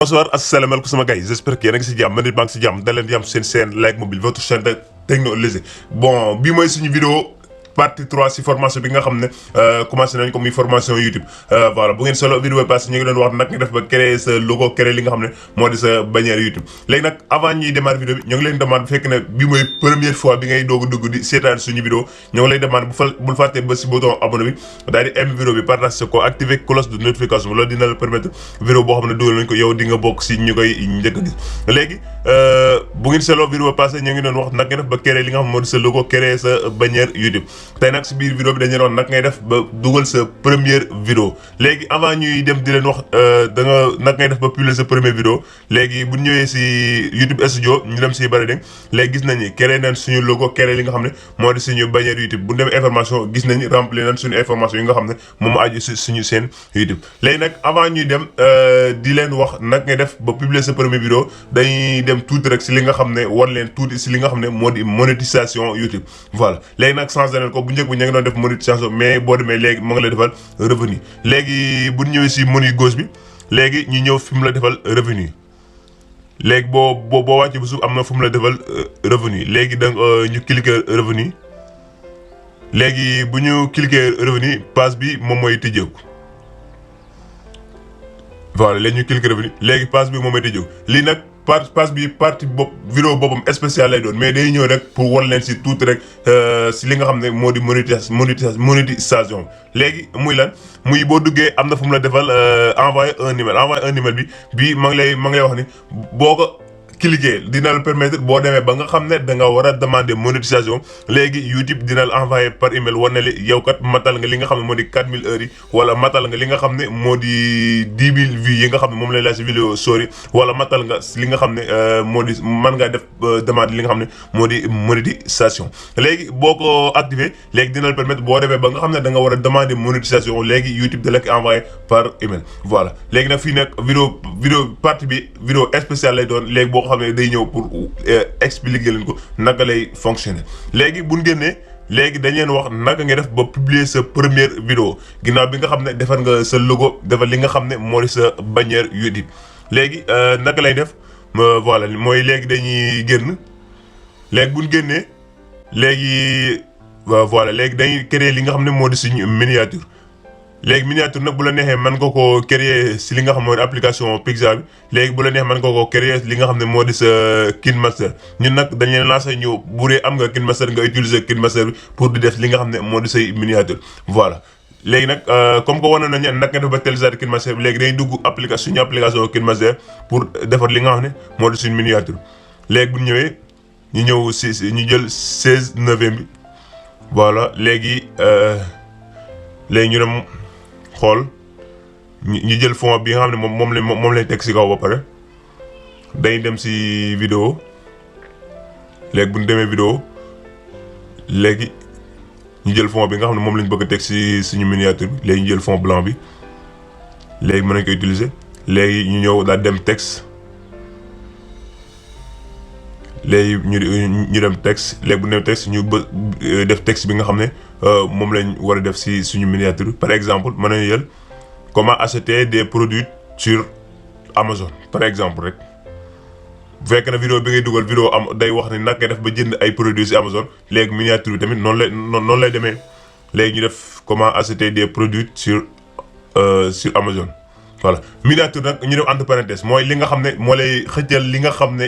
Bonsoir, asalaamaaleykum sama gars yi j'espère que yéen a ngi si jàmm man it maa ngi si jàmm daleen yam seen chaîne Like Mobile votre chaîne de technologie. Bon bii mooy suñu vidéo partie 3 si formation bi nga xam ne commencé nañ ko muy formation YouTube. Voilà bu ngeen solo vidéo parce que ñu ngi doon wax nag nga def ba créer sa logo créer li nga xam ne moo di sa bannière YouTube. Léegi nag avant ñuy démarrer vidéo bi ñoo ngi leen demande bu fekk ne bii mooy première fois bi ngay doog a dugg di seetaan suñu vidéo ñoo ngi lay demande bul fàtte ba si bouton abonné bi daal di aimé vidéo bi partage ko activer cloche de notification loolu dina la permettre vidéo boo xam ne dugal nañ ko yow di nga bokk si ñu koy njëkk a gis. Léegi bu ngeen solo vidéo passé ñu ngi doon wax nag nga def ba créer li nga xam moo di sa logo créer sa bannière YouTube. Tey nag si biir vidéo bi dañu doon nag ngay def ba dugal sa première vidéo léegi avant ñuy dem di leen wax da nga nag ngay def ba publier sa première vidéo léegi bu ñëwee si YouTube Studio ñu dem si bëri dégg léegi gis nañu créé nañ suñu logo créé li nga xam ne moo di suñu bannière YouTube bu ñu demee information gis nañu remplir nañ suñu information yi nga xam ne moom moo aju si suñu chaîne YouTube. Léegi nag avant ñuy dem di leen wax nag ngay def ba publier sa première vidéo dañuy dem tuuti rek si li nga xam ne war leen tuuti si li nga xam ne moo di monétisation YouTube. Voilà léegi nag changé nañ ko bu njëkk bu ñu ngi doon def monétisation mais boo demee léegi mu ngi lay defal revenu léegi bu ñëwee si menu gauche bi léegi ñu ñëw fi mu la defal revenu léegi boo wàccee bu suuf am na fu mu la defal revenu léegi da ñu cliquer revenu léegi bu ñu cliquer revenu page bi moom mooy tijjeeku voilà léegi ñu cliquer revenu léegi page bi moom mooy tijjeeku lii nag page bi partie bopp vidéo boppam spécial lay doon mais day ñëw rek pour war leen si tuuti rek si li nga xam ne moo di monétisation léegi muy lan muy boo duggee am na fu mu la defal envoyer un email bi ma ngi lay wax ni boo ko cliquer dina la permettre boo demee ba nga xam ne da nga war a demander monétisation léegi YouTube dina la envoyer par email war na li yow kat matal nga li nga xam ne moo di 4000 heures yi wala matal nga li nga xam ne moo di 10 000 vues yi nga xam ne moom lay laaj si vidéo story wala matal nga li nga xam ne moo di mën ngaa def demande li nga xam ne moo di monétisation. Léegi boo ko activé léegi dina la permettre boo demee ba nga xam ne da nga war a demander monétisation léegi YouTube da la ko envoyer par email. Voilà léegi nag fii nag vidéo partie bi vidéo spéciale lay doon léegi boo xam ne day ñëw pour expliquer leen ko naka lay fonctionner léegi bu ñu génnee léegi dañ leen wax naka nga def ba publier sa première vidéo ginnaaw bi nga xam ne defar nga sa logo defar li nga xam ne moo di sa bannière YouTube léegi naka lay def voilà mooy léegi dañuy génn léegi bu ñu génnee léegi voilà léegi dañuy créer li nga xam ne moo di suñu miniature. Léegi miniature nag bu la neexee mën nga koo créer si li nga xam moo di application Pixar bi léegi bu la neexee mën nga koo créer li nga xam ne moo di sa KineMaster ñun nag dañ leen lancer ñëw bu dee am nga KineMaster nga utiliser KineMaster bi pour di def li nga xam ne moo di say miniature. Voilà léegi nag comme que wane nañu nag nga def ba télécharger KineMaster bi léegi dañuy dugg suñu application KineMaster pour defar li nga xam ne moo di suñu miniature léegi bu ñëwee ñu ñëw si ñu jël 16/9 bi voilà léegi ñu dem. xool ñu jël fond bi nga xam ne moom lañ teg si kaw ba pare dañuy dem si vidéo léegi bu ñu demee vidéo léegi ñu jël fond bi nga xam ne moom lañ bëgg a teg si suñu miniature bi léegi ñu jël fond blanc bi léegi mën nañ ko utiliser léegi ñu ñëw daal dem texte léegi ñu dem texte léegi bu ñu dem texte ñu def texte bi nga xam ne moom lañ war a def si suñu miniature par exemple mën nañu jël comment acheter des produits sur Amazon par exemple rek bu fekkee na vidéo bi ngay dugal vidéo am day wax ni nag nga def ba jënd ay produits si Amazon léegi miniature bi tamit noonu lay demee léegi ñu def comment acheter des produits sur Amazon. Voilà miniature nag ñu def entre parenthèses mooy li nga xam ne moo lay xëccal li nga xam ne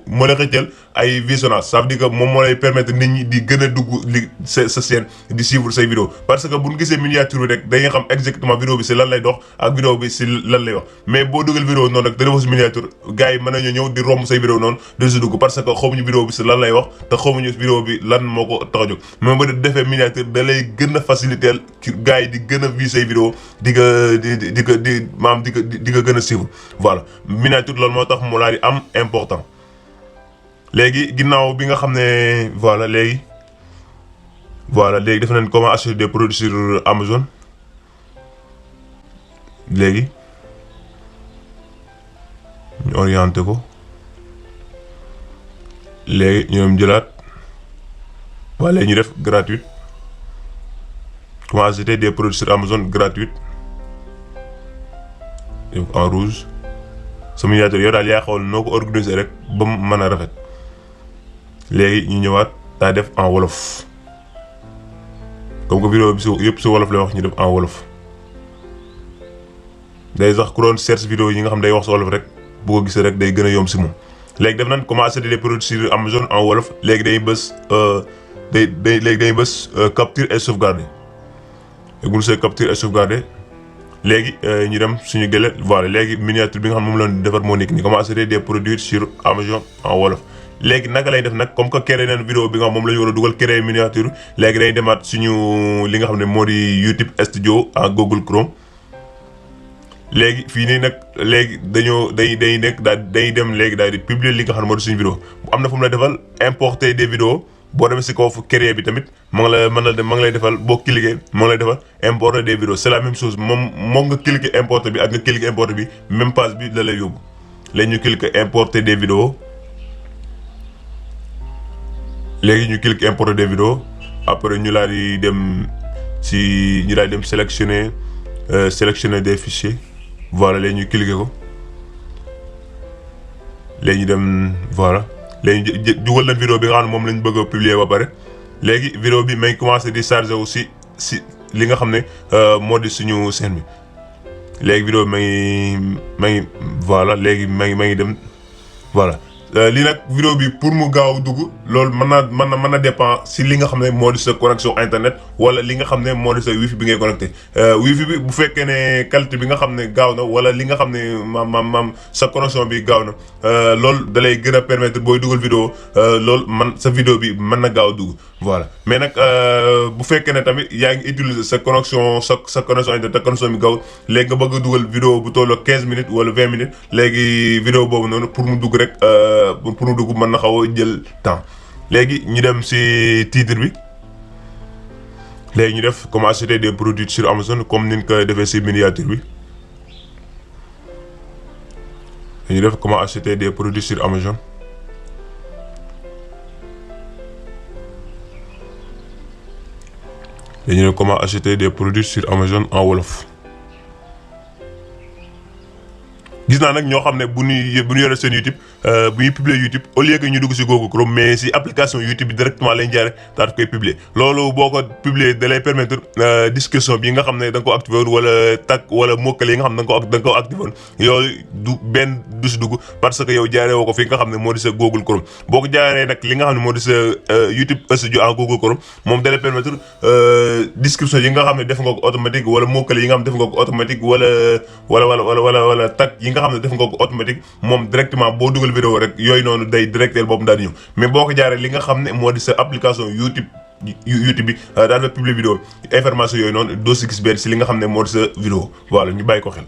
moo lay xëccal ay visionnage ça veut dire que moom moo lay permettre nit ñi di gën a dugg li sa chaîne di suivre say vidéo parce que bu ñu gisee miniature bi rek dañuy xam exactement vidéo bi si lan lay dox ak vidéo bi si lan lay wax mais boo dugal vidéo noonu rek da defoo si miniature gars yi mën nañoo ñëw di romb say vidéo noonu di si dugg parce que xamuñu vidéo bi si lan lay wax te xamuñu vidéo bi lan moo ko tax a jóg mais ba defee miniature da lay gën a faciliter gars yi di gën a vue say vidéo di ko gën a suivre voilà miniature loolu moo tax mu laa di am important léegi ginnaaw bi nga xam ne voilà léegi def nañ comment acheter des produits sur Amazon léegi ñu orienté ko léegi ñoom jëlaat wala ñu def gratuite comment acheter des produits sur Amazon gratuite en rouge sa miniature yow daal yaa xool noo ko organiser rek ba mu mën a rafet. léegi ñu ñëwaat daa def en wolof comme que vidéo bi yëpp si wolof lay wax ñu def en wolof. day sax ku doon search vidéo yi nga xam day wax si wolof rek bu ko gisee rek day gën a yomb si moom. léegi def nañ comment acheter des produits sur Amazon en wolof léegi dañuy bës léegi dañuy bës capture et sauvegarder léegi bu ñu see capture et sauvegarder léegi ñu dem suñu gële voilà léegi miniature bi nga xam moom la ñu defar moo nekk nii comment acheter des produits sur Amazon en wolof. léegi naka lay def nag comme que créé nañ vidéo bi nga xam moom la ñu war a dugal créer miniature léegi day demaat suñu li nga xam ne moo di YouTube Studio en Google Chrome. léegi fii nii nag léegi day nekk day dem léegi daal di publier li nga xam ne moo di suñu vidéo am na fu mu la defal importer des vidéos boo demee si kaw fu créer bi tamit ma ngi lay defal boo cliquer ma ngi lay defal importer des vidéos c'est la même chose moom nga cliquer importer bi ak nga cliquer importer bi même page bi la lay yóbbu. léegi ñu cliquer importer des vidéos léegi ñu cliquer importer des vidéos après ñu daal di dem sélectionner des fichiers. voilà léegi ñu cliquer ko léegi ñu dem voilà léegi dugal nañ vidéo bi nga xam ne moom lañ bëgg a publier ba pare léegi vidéo bi may commencé di charger aussi si li nga xam ne moo di suñu chaîne bi léegi vidéo bi may voilà léegi ma ngi dem voilà. lii nag vidéo bi pour mu gaaw dugg loolu mën na dépend si li nga xam ne moo di sa connexion internet wala li nga xam ne moo di sa wifi bi ngay connecté wifi bi bu fekkee ne qualité bi nga xam ne gaaw na wala li nga xam ne maam sa connexion bi gaaw na loolu da lay gën a permettre booy dugal vidéo loolu sa vidéo bi mën na gaaw dugg voilà. mais nag bu fekkee ne tamit yaa ngi utiliser sa connexion internet te connexion bi gaaw léegi nga bëgg a dugal vidéo bu tolloo 15 minutes wala 20 minutes léegi vidéo boobu noonu pour mu dugg rek. pour mu dugg mën na xaw a jël temps léegi ñu dem ci titre bi léegi ñu def comment acheter des produits sur Amazon comme ni ñu ko defee ci miniature bi ñu def comment acheter des produits sur Amazon léegi ñu def comment acheter des produits sur Amazon en wolof. gis naa nag ñoo xam ne bu ñu yore seen YouTube bu ñuy publier YouTube au lieu que ñu dugg si Google Chrome mais si application YouTube bi directement lañ jaare daal di koy publier loolu boo ko publier da lay permettre discussion bi nga xam ne da nga ko activé woon wala tag wala mokkale yi nga xam ne da nga ko activé woon yooyu du si dugg parce que yow jaaree woo ko fi nga xam ne moo di sa Google Chrome boo ko jaaree nag li nga xam ne moo di sa YouTube Studio en Google Chrome moom da lay permettre description yi nga xam ne def nga ko automatique wala mokkale yi nga xam ne def nga ko automatique wala tag nga xam ne def nga ko automatique moom directement boo dugal vidéo rek yooyu noonu day directeur boobu daal di ñëw mais boo ko jaaree li nga xam ne moo di sa application YouTube bi daal di publier vidéo information yooyu noonu doo si gis benn si li nga xam ne moo di sa vidéo voilà ñu bàyyi ko xel.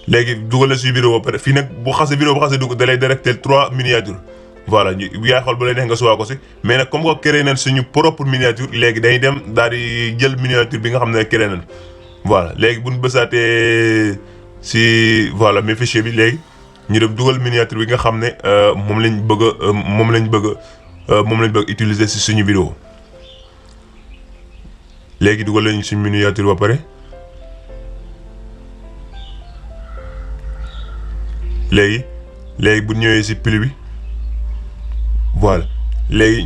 léegi dugal na si vidéo ba pare fii nag bu xasee dugg da lay directeur 3 miniatures voilà yaay xool ba lay neex nga suwaa ko si mais nag comme que créé nañ suñu propre miniature léegi day dem daal di jël miniature bi nga xam ne créé nañ. voilà léegi bu ñu bësaatee si voilà mes fichiers bi léegi ñu dem dugal miniature bi nga xam ne moom lañ bëgg utiliser si suñu vidéo léegi dugal nañu suñu miniature ba pare léegi bu ñëwee si pli bi voilà léegi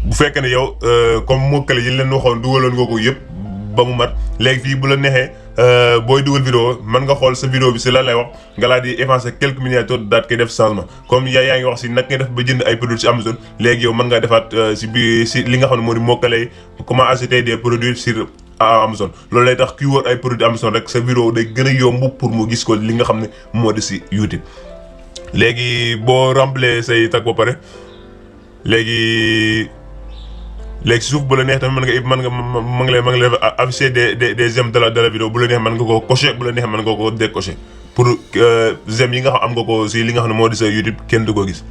bu fekkee ne yow comme mokkale yi leen waxoon dugaloon nga ko yëpp. ba mu mat léegi fii bu la neexee booy dugal vidéo mën nga xool sa vidéo bi si lan lay wax nga laa di effacer quelques miniatures daat koy def changement comme yaa ngi wax si nag nga def ba jënd ay produits si Amazon léegi yow mën ngaa defaat si li nga xam ne moo di mokkale comment acheter des produits sur Amazon loolu lay tax kii wër ay produits Amazon rek sa vidéo day gën a yomb pour mu gis ko li nga xam ne moo di si YouTube. léegi boo remplir say tag ba pare léegi suuf bu la neex tamit mën nga afficher des j'aime de la vidéo bu la neex mën nga koo cocher bu la neex mën nga koo décocher pour j'aime yi nga xam am nga ko si li nga xam ne moo di sa YouTube kenn du ko gis.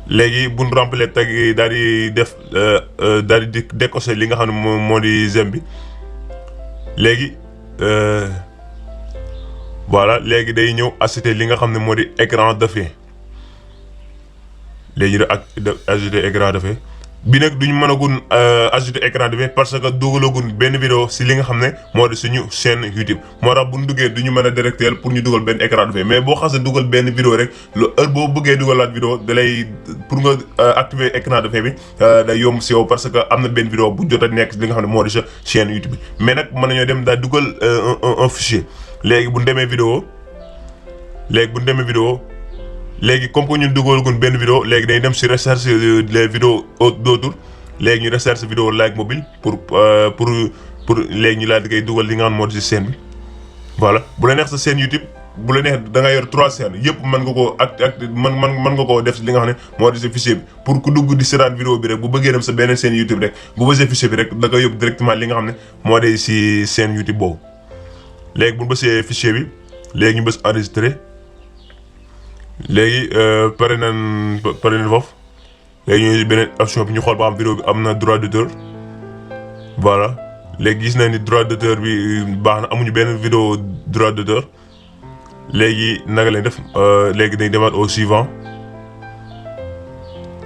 léegi bu ñu remplir tag yi daal di def daal di décocher li nga xam ne moo di j'aime bi léegi voilà léegi day ñëw ajouter li nga xam ne moo di écran de fin léegi da ajouter écran de fin bi nag duñu mën a gun ajouter écran de vie parce que dugalagun benn vidéo si li nga xam ne moo di suñu chaîne YouTube moo tax bu ñu duggee duñu mën a directeur pour ñu dugal benn écran de vie mais boo xasee dugal benn vidéo rek lu heure boo bëggee dugalaat vidéo da lay pour nga activer écran de vie bi day yomb si yow parce que am na benn vidéo bu jot a nekk li nga xam ne moo di sa chaîne YouTube bi mais nag mën nañoo dem daal dugal un fichier léegi bu ñu demee vidéo léegi comme que ñun dugalagum benn vidéo léegi dañuy dem si recherche les vidéos d'autres léegi ñu recherche vidéo like mobile pour léegi ñu laa di koy dugal li nga xam moo di si chaîne bi voilà bu la neex sa chaîne YouTube bu la neex da nga yor 3 chaînes yëpp mën nga koo mën nga koo def li nga xam ne moo di sa fichier bi pour ku dugg di seetaan vidéo bi rek bu bëggee dem sa beneen chaîne YouTube rek bu bësee fichier bi rek da koy yóbbu directement li nga xam ne moo di si chaîne YouTube boobu léegi bu ñu bësee fichier bi léegi ñu bës enregistrer léegi pare nañ foofu léegi ñu beneen option bi ñu xool ba xam vidéo bi am na droit d'auteur voilà léegi gis nañ ni droit d'auteur bi baax na amuñu benn vidéo droit d'auteur léegi naka lañ def léegi dañ demaat au suivant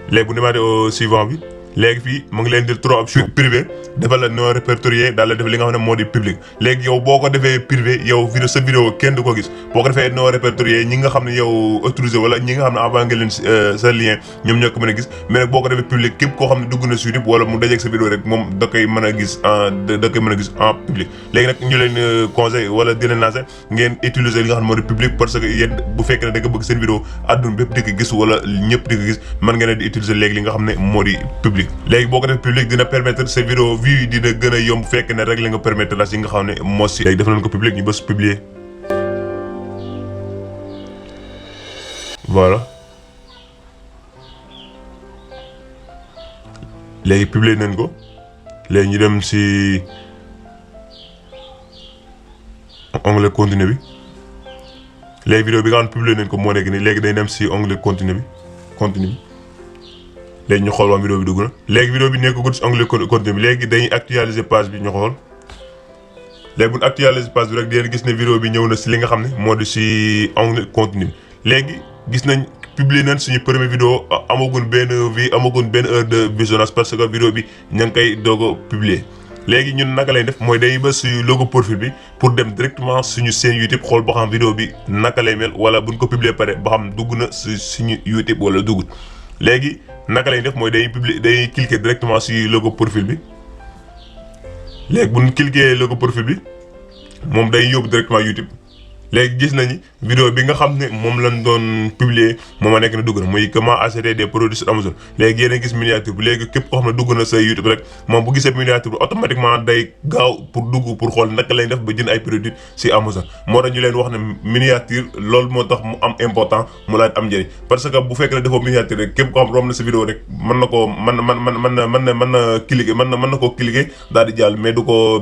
léegi bu demaatee au suivant bi léegi fii mu ngi leen di 3 options privé defal la non répertorié daal la def li nga xam ne moo di public léegi yow boo ko defee privé yow sa vidéo kenn du ko gis boo ko defee non répertorié ñi nga xam ne yow autorisé wala ñi nga xam ne avant nga leen sa lien ñoom ñoo ko mën a gis mais nag boo ko defee public képp koo xam ne dugg na si YouTube wala mu dajeeg sa vidéo rek moom da koy mën a gis en public léegi nag ñu leen conseil wala di leen lancer ngeen utiliser li nga xam ne moo di public parce que yéen bu fekkee ne da nga bëgg seen vidéo àdduna bépp di ko gis wala ñëpp di ko gis mën ngeen di utiliser léegi li nga xam ne moo di public léegi boo ko defee public dina permettre sa vidéo vue dina gën a yomb fekk ne rek la nga permettre la si nga xam ne moo si léegi def nañ ko public ñu bës publier voilà léegi publier nañ ko léegi ñu dem si onglet continue bi léegi vidéo bi nga xam ne publier nañ ko moo nekk nii léegi day dem si onglet continue bi léegi ñu xool waa vidéo bi dugg na léegi vidéo bi nekkagul si onglet continue bi léegi dañuy actualiser page bi ñu xool léegi bu ñu actualiser page bi rek di gis ne vidéo bi ñëw na si li nga xam ne moo di si onglet continue bi léegi gis nañ publier nañ suñu premier vidéo amagun benn heure de visionnage parce que vidéo bi ña ngi koy doog a publier léegi ñun naka lay def mooy dañuy bës suñu logo profil bi pour dem directement suñu chaîne YouTube xool ba xam vidéo bi naka lay mel wala buñ ko publier pare ba xam dugg na suñu YouTube wala duggut léegi naka lay def mooy day cliquer directement si logo profil bi léegi bu ñu cliquer logo profil bi moom day yóbbu directement YouTube léegi gis nañu vidéo bi nga xam ne moom lañ doon publier moom a nekk na dugg na muy comment acheter des produits sur Amazon léegi yéen a gis miniature bi léegi képp koo xam ne dugg na sa YouTube rek moom bu gisee miniature bi automatiquement day gaaw pour dugg pour xool naka lañ def ba jënd ay produits si Amazon moo tax ñu leen wax ne miniature loolu moo tax mu am important mu laaj am njëriñ parce que bu fekkee ne defoo miniature rek képp koo xam romb na sa vidéo rek mën na cliquer mën na koo cliquer daal di jàll mais du ko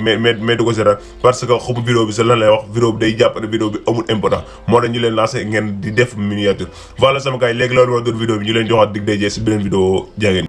seetaan parce que xamu vidéo bi sa lan lay wax vidéo bi day jàpp ne vidéo bi amul important moo tax ñu leen lancé ngeen di def miniature voilà sama gars yi léegi loolu moo doon vidéo bi ñu leen joxaat dig daje si beneen vidéo jaa ngeen